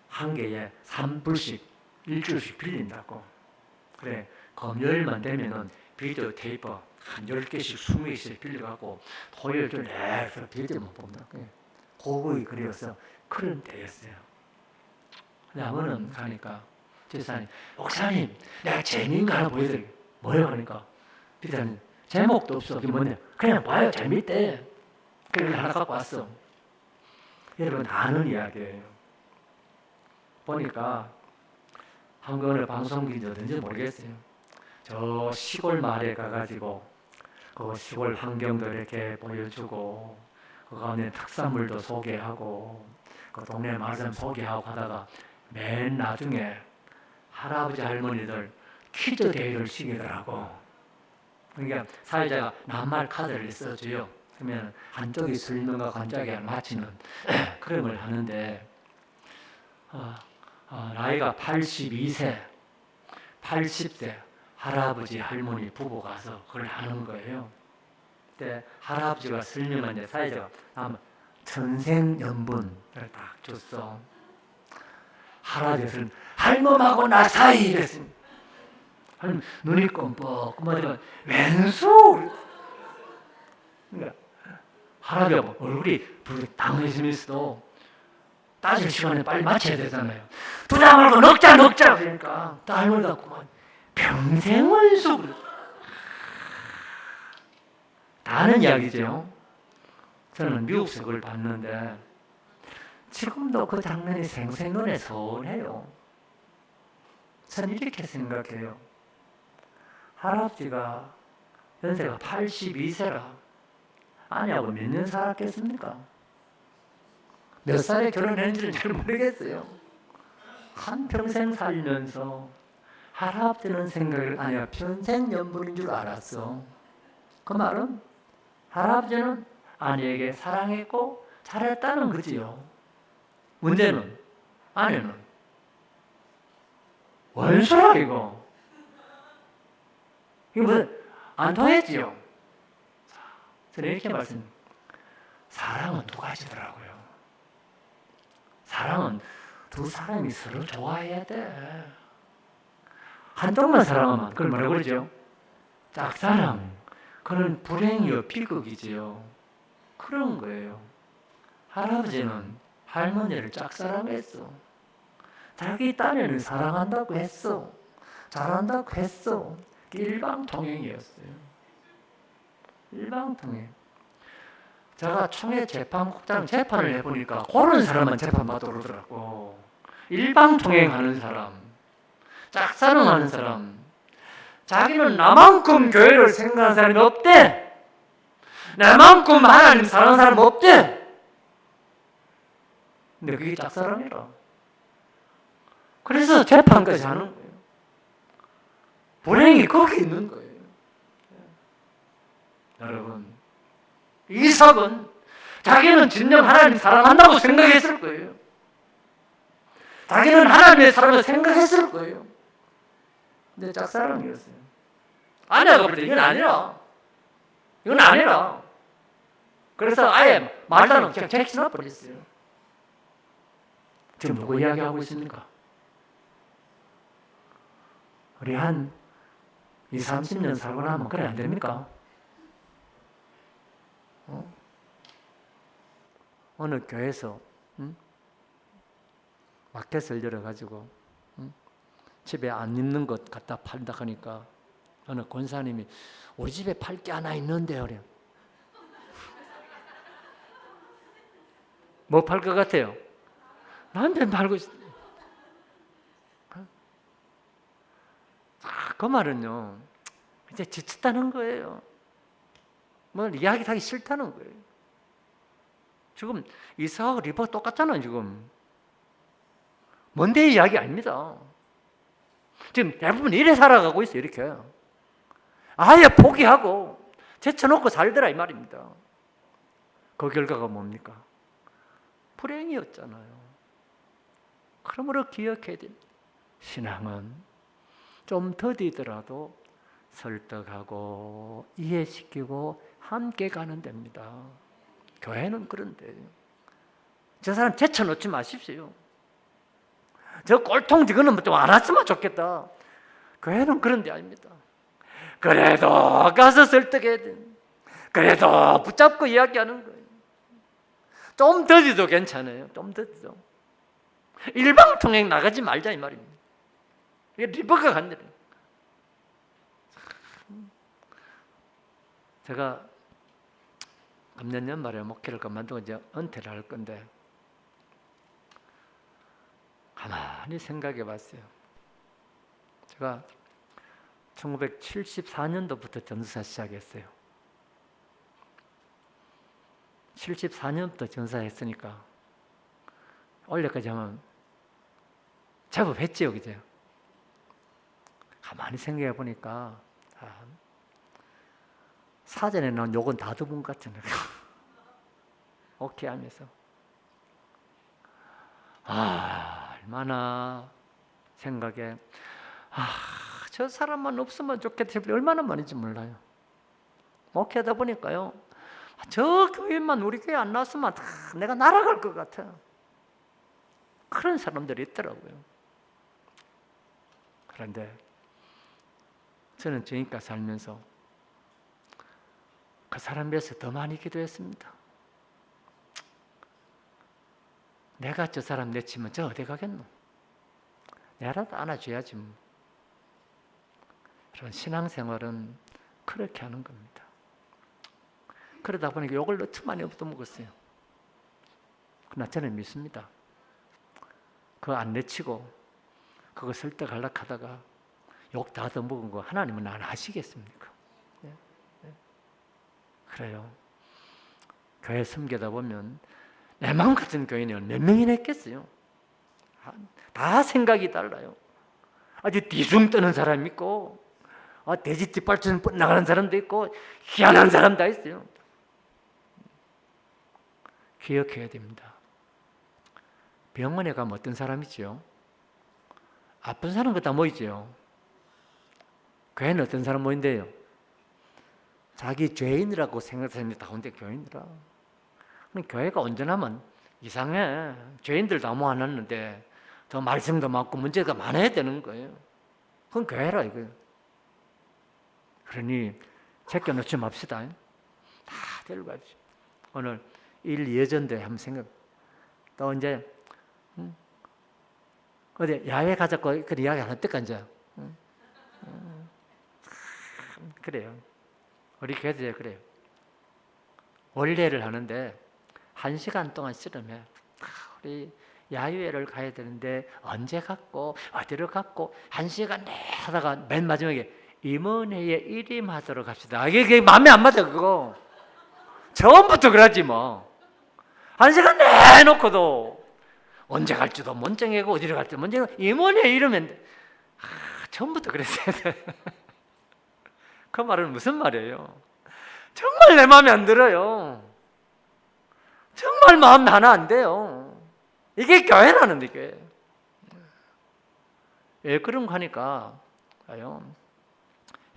한 개에 3불씩 1주씩 빌린다고. 그래, 금요일만 되면은 비디오 테이프 한 10개씩 20개씩 빌려가고 토요일 좀 내서 비디오만 봅니다. 고거의 글이어서 그런 때였어요. 나무는 가니까 집사님, 목사님 내가 재미있는 거 하나 보여드릴게요. 뭐예요? 하니까 집사님 제목도 없어. 그게 뭐냐? 그냥 봐요. 재밌대. 그걸 하나 갖고 왔어. 여러분 다 아는 이야기예요. 보니까 한국어를 방송국인지 어딘지 모르겠어요. 저 시골 마을에 가가지고 그 시골 환경도 이렇게 보여주고 그 가운데 특산물도 소개하고 그 동네 마을 소개하고 하다가 맨 나중에 할아버지 할머니들 퀴즈 대회를 시키더라고. 그러니까 사회자가 낱말 카드를 써줘요. 그러면 한쪽이 설명과 관짝이 맞히는 그런 걸 하는데 나이가 82세, 80세 할아버지 할머니 부부 가서 그걸 하는 거예요. 그때 할아버지가 설명한 사회자가 천생연분을 딱 줬어. 할아버지는 할멈하고 나 사이 이랬습니다. 눈이 껌뻑껌뻑하면 왼수. 그러니까 할아버지가 얼굴이 당황했으면서도 따질 시간에 빨리 맞춰야 되잖아요. 두자 말고 넉자 그러니까 딸을 갖고 평생 원수. 다 아는 이야기죠. 저는 미국에서 그걸 봤는데 지금도 그 장면이 생생눈에 선해요. 저는 이렇게 생각해요. 할아버지가 연세가 82세라 아내하고 몇 년 살았겠습니까? 몇 살에 결혼했는지는 잘 모르겠어요. 한평생 살면서 할아버지는 생각을 아니야 평생연분인 줄 알았어. 그 말은 할아버지는 아내에게 사랑했고 잘했다는 거지요. 문제는 아내는 원수라 이거. 이거 무슨 안 통했지요. 저는 이렇게 말씀드립니다. 사랑은 두 가지더라고요. 사랑은 두 사람이 서로 좋아해야 돼. 한쪽만 사랑하면 그걸 뭐라고 그러죠? 짝사랑. 그건 불행이요 비극이지요. 그런 거예요. 할아버지는 할머니를 짝사랑했어. 자기 딸애를 사랑한다고 했어. 잘한다고 했어. 일방통행이었어요. 일방통행. 제가 총회 재판국장 재판을 해보니까 그런 사람만 재판받도록 그러더라고. 일방통행하는 사람, 짝사랑하는 사람, 자기는 나만큼 교회를 생각하는 사람이 없대. 나만큼 하나님 사랑하는 사람 없대. 근데 그게 짝사랑이라. 그래서 재판까지 하는 거예요. 불행이 거기 있는 거예요. 여러분, 이삭은 자기는 진정 하나님 사랑한다고 생각했을 거예요. 자기는 하나님의 사랑을 생각했을 거예요. 근데 짝사랑이었어요. 아내가 볼 때 이건 아니라. 이건 아니라. 그래서 아예 말도 안 하고 그냥 잭신업 버렸어요. 지금 누구 이야기하고 있습니까? 우리 한 20, 30년 살고 나면 그래 안 됩니까? 어느 교회에서 마켓을 열어가지고 집에 안 입는 것 갖다 팔다 하니까 어느 권사님이 우리 집에 팔 게 하나 있는데 그래. 뭐 팔 것 같아요? 남편 팔고 있어. 그 말은요 이제 지쳤다는 거예요. 뭐 이야기 하기 싫다는 거예요. 지금 이사하고 리포트 똑같잖아요. 지금 먼데 이야기 아닙니다. 지금 대부분 이래 살아가고 있어요. 이렇게 아예 포기하고 제쳐놓고 살더라 이 말입니다. 그 결과가 뭡니까? 불행이었잖아요. 그러므로 기억해야 됩니다. 신앙은 좀 더디더라도 설득하고 이해시키고 함께 가는 데입니다. 교회는 그런데 저 사람 제쳐놓지 마십시오. 저 꼴통 지거는 좀 알았으면 좋겠다. 교회는 그런 데 아닙니다. 그래도 가서 설득해야 돼. 그래도 붙잡고 이야기하는 거예요. 좀 더디도 괜찮아요. 좀 더디도. 일방통행 나가지 말자 이 말입니다. 이게 리버가 간대요. 제가 금년 연말에 목회를 그만두고 이제 은퇴를 할 건데 가만히 생각해 봤어요. 제가 1974년도부터 전도사 시작했어요. 74년부터 전사했으니까 올해까지 하면 제법 했지요, 그죠? 가만히 생각해 보니까 사전에 나온 욕은 다 들은 것 같은 거예요. 오케이 하면서 얼마나 생각에 저 사람만 없으면 좋겠다 얼마나 많은지 몰라요. 목회하다 보니까요, 저 교회만 우리 교회 안 나왔으면 내가 날아갈 것 같아. 그런 사람들이 있더라고요. 그런데 저는 지금까지 살면서 그 사람 위해서 더 많이 기도했습니다. 내가 저 사람 내치면 저 어디 가겠노? 내라도 안아줘야지 뭐. 그런 신앙생활은 그렇게 하는 겁니다. 그러다 보니까 욕을 너무 많이 얻어먹었어요. 그러나 저는 믿습니다. 그거 안 내치고 그거 설득하려고 하다가 욕 다 얻어먹은 거 하나님은 안 하시겠습니까? 네? 네. 그래요. 교회 섬기다 보면 내 마음 같은 교인은 몇 명이나 있겠어요? 다 생각이 달라요. 아주 뒤숭 뜨는 사람이 있고 돼지 뒷발처럼 뻗나가는 사람도 있고 희한한 사람 다 있어요. 기억해야 됩니다. 병원에 가면 어떤 사람이죠? 아픈 사람 다 모이죠. 교회는 어떤 사람 모인대요? 자기 죄인이라고 생각하는 가운데 교인이라. 교회가 온전하면 이상해. 죄인들 다 모아놨는데 더 말썽도 많고 문제가 많아야 되는 거예요. 그건 교회라 이거예요. 그러니 제껴놓지 맙시다. 다 데리고 가십시오. 오늘 일 예전대 한번 생각. 또 이제 어디 야외 가자고 그 이야기 안 했을까 이제. 그래요. 우리 교회도 그래요. 원래를 하는데 1시간 동안 씨름해. 우리 야유회를 가야 되는데 언제 갔고 어디로 갔고 1시간 내 하다가 맨 마지막에 임원회에 일임하도록 합시다. 이게 마음에 안 맞아 그거. 처음부터 그러지 뭐. 1시간 내놓고도 언제 갈지도 먼정이고 어디로 갈지도 먼정이고 임원회에 이러면 처음부터 그랬어야 돼. 그 말은 무슨 말이에요? 정말 내 마음에 안 들어요. 정말 마음 하나 안 돼요. 이게 교회라는 게. 왜 그런가 하니까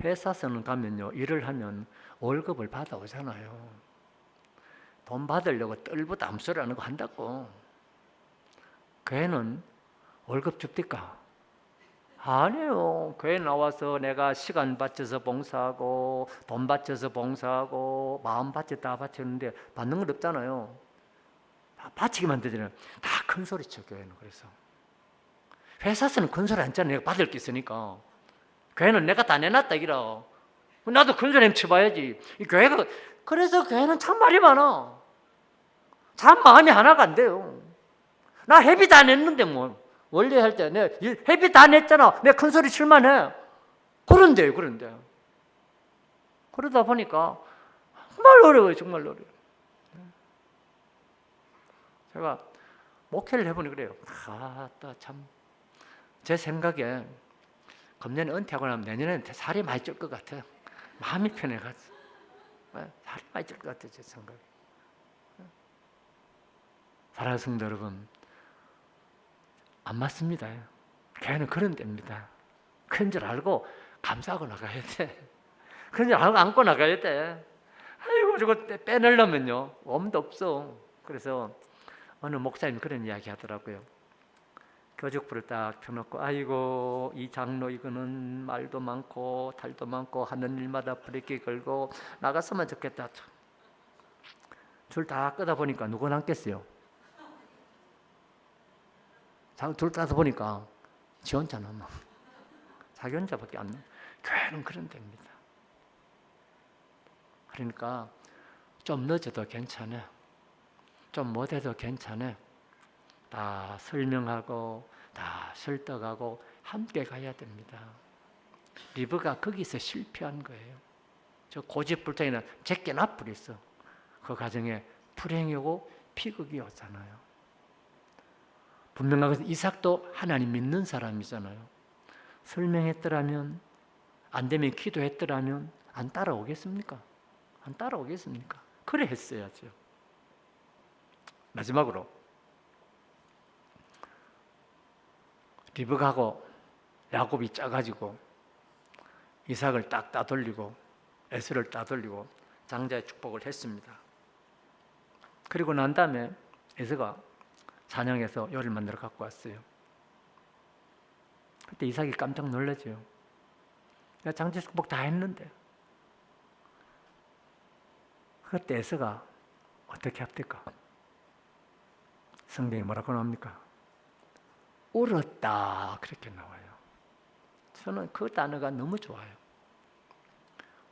회사에서는 가면요 일을 하면 월급을 받아오잖아요. 돈 받으려고 떨보다 암소리 하는 거 한다고. 교회는 월급 줍니까? 아니에요. 교회 나와서 내가 시간 바쳐서 봉사하고 돈 바쳐서 봉사하고 마음 바쳐 다 바쳤는데 받는 건 없잖아요. 다 바치기만 되잖아요. 다 큰 소리 쳐 교회는. 그래서 회사에서는 큰 소리 안 잖아요. 내가 받을 게 있으니까. 교회는 내가 다 내놨다 이라. 나도 큰 소리 쳐봐야지. 이 교회가 그래서 교회는 참 말이 많아. 참 마음이 하나가 안 돼요. 나 회비 다 냈는데 뭐. 원래 할 때 내가 회비 다 냈잖아. 내가 큰 소리 칠만해. 그런데요, 그런데. 그러다 보니까 정말 어려워요, 정말 어려워요. 제가 목회를 해보니 그래요. 참. 제 생각에 금년에 은퇴하고 나면 내년에는 살이 많이 찔 것 같아요. 마음이 편해가지고. 살이 많이 찔 것 같아요, 제 생각에. 사랑하는 성도 여러분, 안 맞습니다. 교회는 그런 데입니다. 그런 줄 알고 감사하고 나가야 돼. 그런 줄 알고 안고 나가야 돼. 아이고 저거 빼내려면요 엄도 없어. 그래서 어느 목사님 그런 이야기 하더라고요. 교직부를 딱 펴놓고 아이고 이 장로 이거는 말도 많고 탈도 많고 하는 일마다 브레이크 걸고 나갔으면 좋겠다. 줄 다 끄다 보니까 누가 남겠어요? 줄 따다 보니까 지 혼자 남아. 자기 혼자밖에 안 남아. 교회는 그런 데입니다. 그러니까 좀 늦어도 괜찮아. 좀 못해도 괜찮아. 다 설명하고 다 설득하고 함께 가야 됩니다. 리브가 거기서 실패한 거예요. 저 고집불통이는 제게 나쁘겠어. 그 가정에 불행이 오고 비극이 오잖아요. 분명한 것은 이삭도 하나님 믿는 사람이잖아요. 설명했더라면 안 되면 기도했더라면 안 따라오겠습니까? 안 따라오겠습니까? 그래 했어야죠. 마지막으로 리브가하고 야곱이 짜가지고 이삭을 딱 따돌리고 에서를 따돌리고 장자의 축복을 했습니다. 그리고 난 다음에 에서가 사냥해서 요리를 만들어 갖고 왔어요. 그때 이삭이 깜짝 놀라죠. 내가 장자 축복 다 했는데. 그때 에서가 어떻게 합니까? 성경에 뭐라고 나옵니까? 울었다 그렇게 나와요. 저는 그 단어가 너무 좋아요.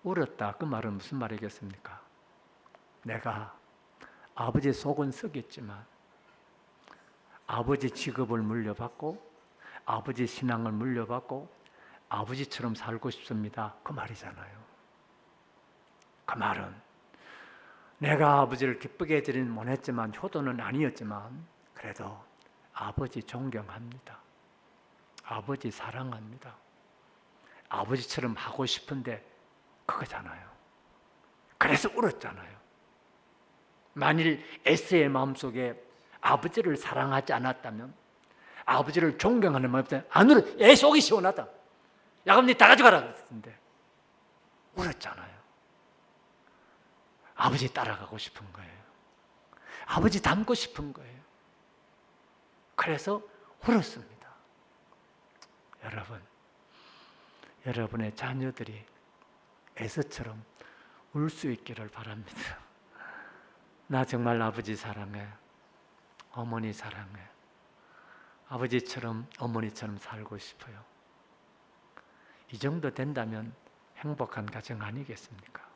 울었다 그 말은 무슨 말이겠습니까? 내가 아버지 속은 썩였지만 아버지 직업을 물려받고 아버지 신앙을 물려받고 아버지처럼 살고 싶습니다. 그 말이잖아요. 그 말은 내가 아버지를 기쁘게 해드리는 못했지만 효도는 아니었지만 그래도 아버지 존경합니다. 아버지 사랑합니다. 아버지처럼 하고 싶은데 그거잖아요. 그래서 울었잖아요. 만일 에스의 마음속에 아버지를 사랑하지 않았다면 아버지를 존경하는 마음이 없다면 안 울어. 애 속이 시원하다. 야곱 니 다 가져가라 그랬는데 울었잖아요. 아버지 따라가고 싶은 거예요. 아버지 닮고 싶은 거예요. 그래서 울었습니다. 여러분, 여러분의 자녀들이 에서처럼 울 수 있기를 바랍니다. 나 정말 아버지 사랑해. 어머니 사랑해. 아버지처럼 어머니처럼 살고 싶어요. 이 정도 된다면 행복한 가정 아니겠습니까?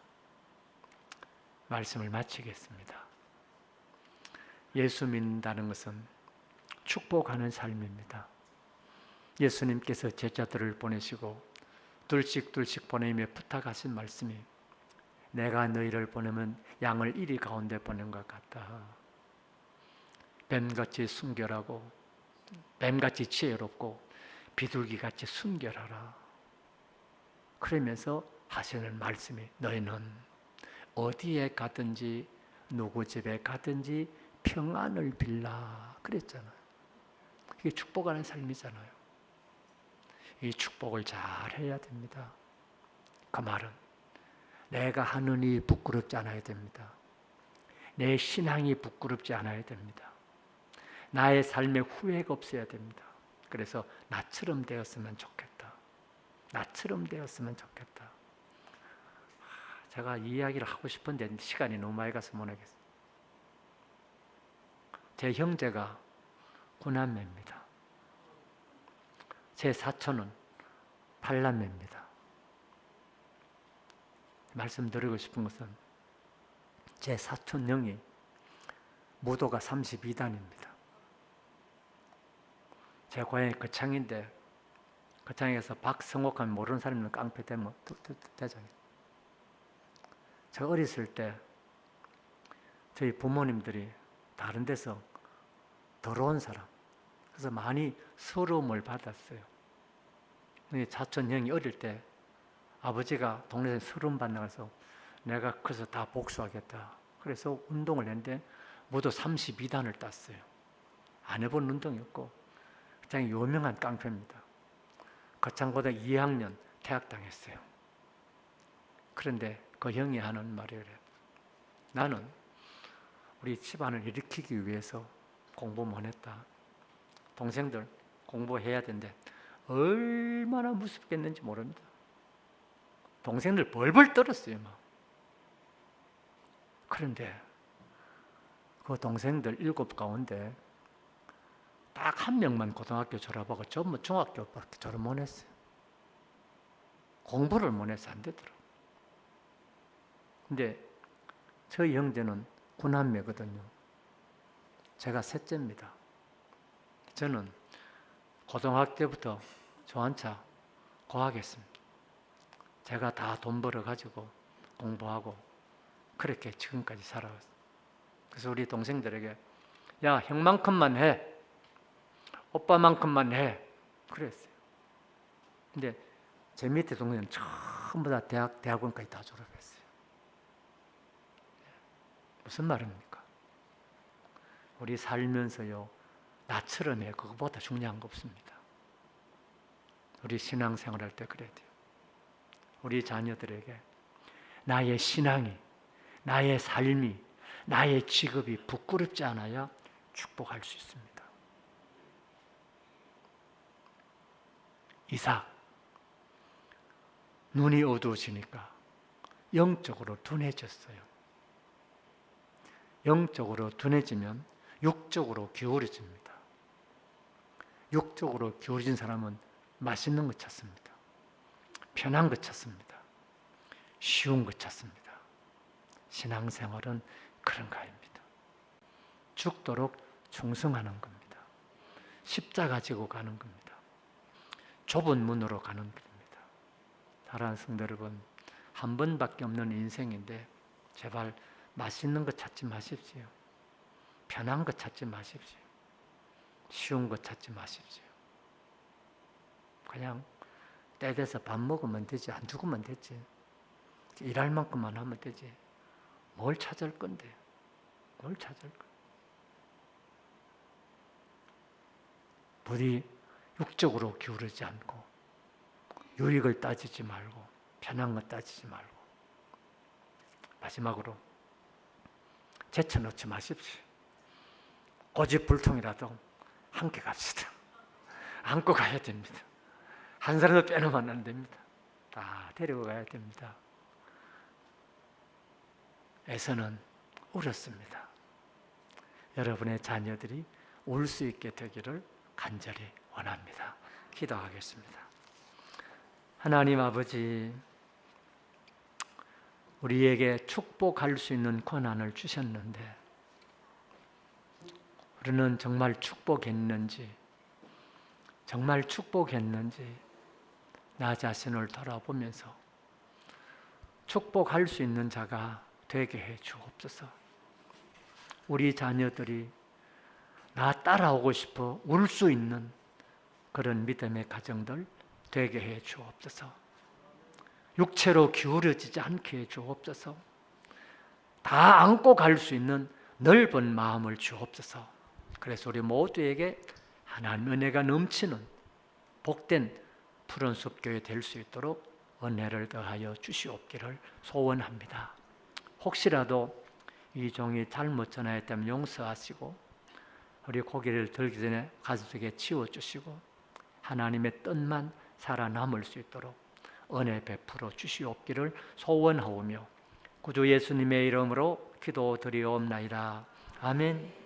말씀을 마치겠습니다. 예수 믿는다는 것은 축복하는 삶입니다. 예수님께서 제자들을 보내시고 둘씩 보내며 부탁하신 말씀이 내가 너희를 보내면 양을 이리 가운데 보낸 것 같다. 뱀같이 순결하고 뱀같이 지혜롭고 비둘기같이 순결하라. 그러면서 하시는 말씀이 너희는 어디에 가든지 누구 집에 가든지 평안을 빌라 그랬잖아요. 이게 축복하는 삶이잖아요. 이 축복을 잘 해야 됩니다. 그 말은 내가 하는 일이 부끄럽지 않아야 됩니다. 내 신앙이 부끄럽지 않아야 됩니다. 나의 삶에 후회가 없어야 됩니다. 그래서 나처럼 되었으면 좋겠다. 나처럼 되었으면 좋겠다. 제가 이 이야기를 하고 싶은데 시간이 너무 많이 가서 못하겠어요. 제 형제가 9남매입니다. 제 사촌은 8남매입니다. 말씀드리고 싶은 것은 제 사촌 형이 무도가 32단입니다. 제 고향이 거창인데 거창에서 박성옥하면 모르는 사람은 깡패 대장이에요. 제가 어렸을 때 저희 부모님들이 다른 데서 더러운 사람 그래서 많이 서러움을 받았어요. 사촌 형이 어릴 때 아버지가 동네에서 서러움 받는 거서 내가 커서 다 복수하겠다. 그래서 운동을 했는데 모두 32단을 땄어요. 안 해본 운동이었고 굉장히 유명한 깡패입니다. 거창고등 2학년 퇴학당했어요. 그런데 그 형이 하는 말이 그래요. 나는 우리 집안을 일으키기 위해서 공부 못했다. 동생들 공부해야 되는데 얼마나 무섭겠는지 모릅니다. 동생들 벌벌 떨었어요. 막. 그런데 그 동생들 7 가운데 딱 1명만 고등학교 졸업하고 전부 중학교밖에 졸업 못 했어요. 공부를 못 해서 안 되더라고요. 근데 저희 형제는 9남매거든요. 제가 셋째입니다. 저는 고등학교 때부터 조한차 고학했습니다. 제가 다 돈 벌어가지고 공부하고 그렇게 지금까지 살아왔어요. 그래서 우리 동생들에게 야, 형만큼만 해. 오빠만큼만 해. 그랬어요. 근데 제 밑에 동생은 전부 다 대학원까지 다 졸업했어요. 무슨 말입니까? 우리 살면서요, 나처럼 해. 그거보다 중요한 거 없습니다. 우리 신앙생활 할 때 그래야 돼요. 우리 자녀들에게 나의 신앙이, 나의 삶이, 나의 직업이 부끄럽지 않아야 축복할 수 있습니다. 이삭, 눈이 어두워지니까 영적으로 둔해졌어요. 영적으로 둔해지면 육적으로 기울어집니다. 육적으로 기울어진 사람은 맛있는 것 찾습니다. 편한 것 찾습니다. 쉬운 것 찾습니다. 신앙생활은 그런 거입니다. 죽도록 충성하는 겁니다. 십자가 지고 가는 겁니다. 좁은 문으로 가는 겁니다. 사랑하는 성도 여러분, 한 번밖에 없는 인생인데 제발 맛있는 것 찾지 마십시오. 편한 것 찾지 마십시오. 쉬운 것 찾지 마십시오. 그냥 때 돼서 밥 먹으면 되지, 안 죽으면 되지. 일할 만큼만 하면 되지. 뭘 찾을 건데? 뭘 찾을 건데? 부디 육적으로 기울이지 않고 유익을 따지지 말고 편한 것 따지지 말고 마지막으로 제쳐놓지 마십시오. 고집불통이라도 함께 갑시다. 안고 가야 됩니다. 한 사람도 빼놓으면 안 됩니다. 다 데리고 가야 됩니다. 에서는 울었습니다. 여러분의 자녀들이 울 수 있게 되기를 간절히 원합니다. 기도하겠습니다. 하나님 아버지, 우리에게 축복할 수 있는 권한을 주셨는데 우리는 정말 축복했는지 나 자신을 돌아보면서 축복할 수 있는 자가 되게 해 주옵소서. 우리 자녀들이 나 따라오고 싶어 울 수 있는 그런 믿음의 가정들 되게 해 주옵소서. 육체로 기울어지지 않게 해 주옵소서. 다 안고 갈 수 있는 넓은 마음을 주옵소서. 그래서 우리 모두에게 하나님 은혜가 넘치는 복된 푸른 숲교회 될 수 있도록 은혜를 더하여 주시옵기를 소원합니다. 혹시라도 이 종이 잘못 전하였다면 용서하시고 우리 고개를 들기 전에 가슴속에 치워주시고 하나님의 뜻만 살아남을 수 있도록 은혜 베풀어 주시옵기를 소원하오며 구주 예수님의 이름으로 기도드리옵나이다. 아멘.